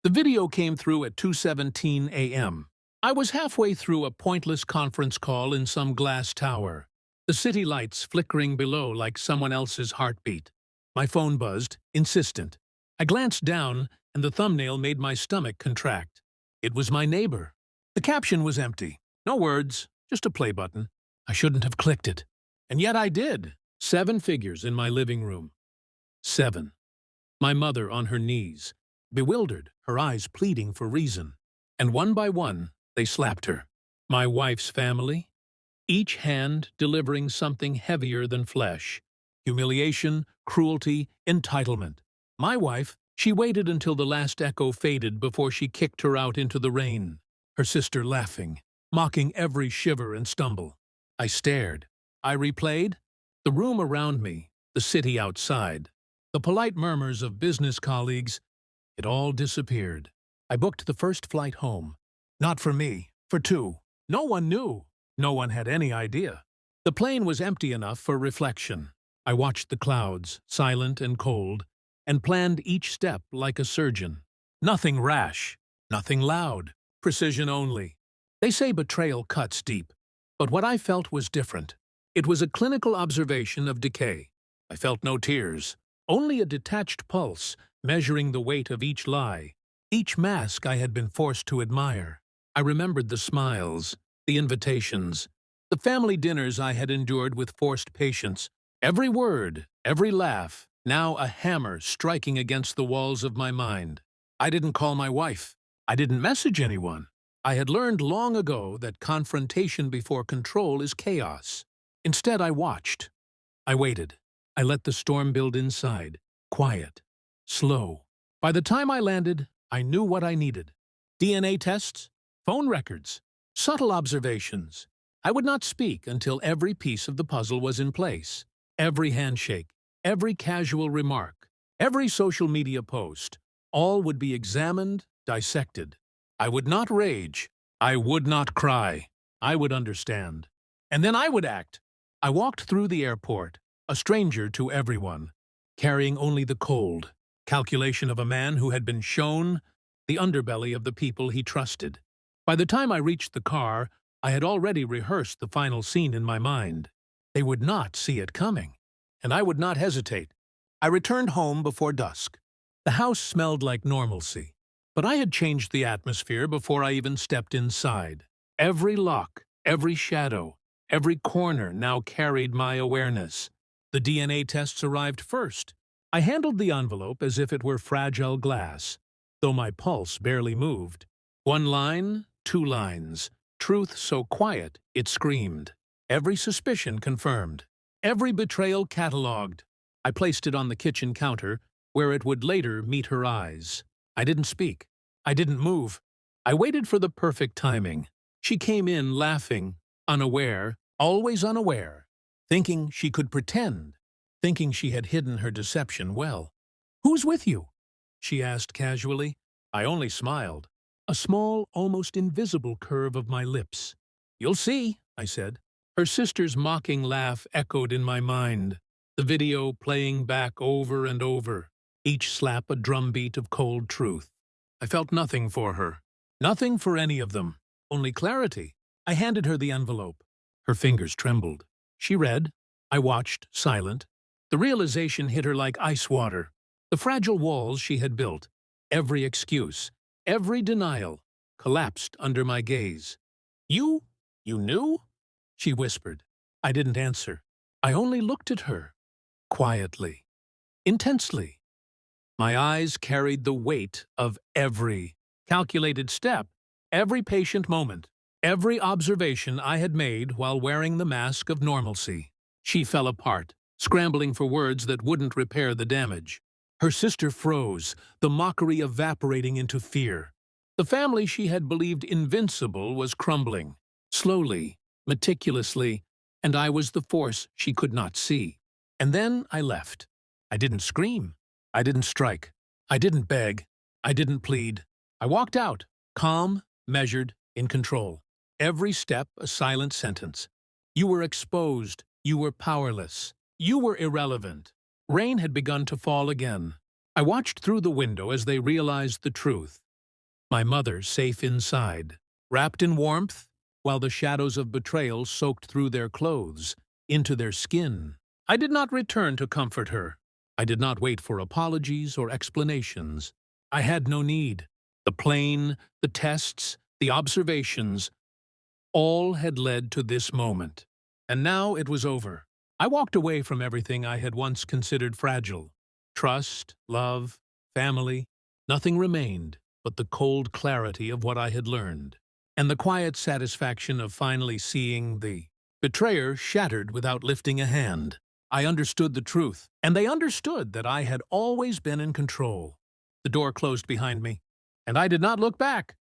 The video came through at 2:17 a.m. I was halfway through a pointless conference call in some glass tower, the city lights flickering below like someone else's heartbeat. My phone buzzed, insistent. I glanced down, and the thumbnail made my stomach contract. It was my neighbor. The caption was empty. No words, just a play button. I shouldn't have clicked it. And yet I did. 7 figures in my living room. 7. My mother on her knees, bewildered, her eyes pleading for reason. And one by one, they slapped her. My wife's family, each hand delivering something heavier than flesh. Humiliation, cruelty, entitlement. My wife, she waited until the last echo faded before she kicked her out into the rain, her sister laughing, mocking every shiver and stumble. I stared. I replayed. The room around me, the city outside, the polite murmurs of business colleagues. It all disappeared. I booked the first flight home. Not for me, for 2. No one knew. No one had any idea. The plane was empty enough for reflection. I watched the clouds, silent and cold, and planned each step like a surgeon. Nothing rash, nothing loud, precision only. They say betrayal cuts deep, but what I felt was different. It was a clinical observation of decay. I felt no tears, only a detached pulse, measuring the weight of each lie, each mask I had been forced to admire. I remembered the smiles, the invitations, the family dinners I had endured with forced patience. Every word, every laugh, now a hammer striking against the walls of my mind. I didn't call my wife. I didn't message anyone. I had learned long ago that confrontation before control is chaos. Instead, I watched. I waited. I let the storm build inside, quiet, slow. By the time I landed, I knew what I needed. DNA tests, phone records, subtle observations. I would not speak until every piece of the puzzle was in place. Every handshake, every casual remark, every social media post, all would be examined, dissected. I would not rage. I would not cry. I would understand. And then I would act. I walked through the airport, a stranger to everyone, carrying only the cold calculation of a man who had been shown the underbelly of the people he trusted. By the time I reached the car, I had already rehearsed the final scene in my mind. They would not see it coming, and I would not hesitate. I returned home before dusk. The house smelled like normalcy, but I had changed the atmosphere before I even stepped inside. Every lock, every shadow, every corner now carried my awareness. The DNA tests arrived first. I handled the envelope as if it were fragile glass, though my pulse barely moved. 1 line, 2 lines. Truth so quiet, it screamed. Every suspicion confirmed. Every betrayal catalogued. I placed it on the kitchen counter, where it would later meet her eyes. I didn't speak. I didn't move. I waited for the perfect timing. She came in laughing, unaware, always unaware, thinking she could pretend, thinking she had hidden her deception well. "Who's with you?" she asked casually. I only smiled. A small, almost invisible curve of my lips. "You'll see," I said. Her sister's mocking laugh echoed in my mind, the video playing back over and over, each slap a drumbeat of cold truth. I felt nothing for her, nothing for any of them, only clarity. I handed her the envelope. Her fingers trembled. She read. I watched, silent. The realization hit her like ice water. The fragile walls she had built, every excuse, every denial, collapsed under my gaze. You knew?" she whispered. I didn't answer. I only looked at her, quietly, intensely. My eyes carried the weight of every calculated step, every patient moment, every observation I had made while wearing the mask of normalcy. She fell apart, scrambling for words that wouldn't repair the damage. Her sister froze, the mockery evaporating into fear. The family she had believed invincible was crumbling, slowly, meticulously, and I was the force she could not see. And then I left. I didn't scream. I didn't strike. I didn't beg. I didn't plead. I walked out, calm, measured, in control. Every step a silent sentence. You were exposed. You were powerless. You were irrelevant. Rain had begun to fall again. I watched through the window as they realized the truth. My mother safe inside, wrapped in warmth, while the shadows of betrayal soaked through their clothes, into their skin. I did not return to comfort her. I did not wait for apologies or explanations. I had no need. The plane, the tests, the observations, all had led to this moment. And now it was over. I walked away from everything I had once considered fragile. Trust, love, family. Nothing remained but the cold clarity of what I had learned, and the quiet satisfaction of finally seeing the betrayer shattered without lifting a hand. I understood the truth, and they understood that I had always been in control. The door closed behind me, and I did not look back.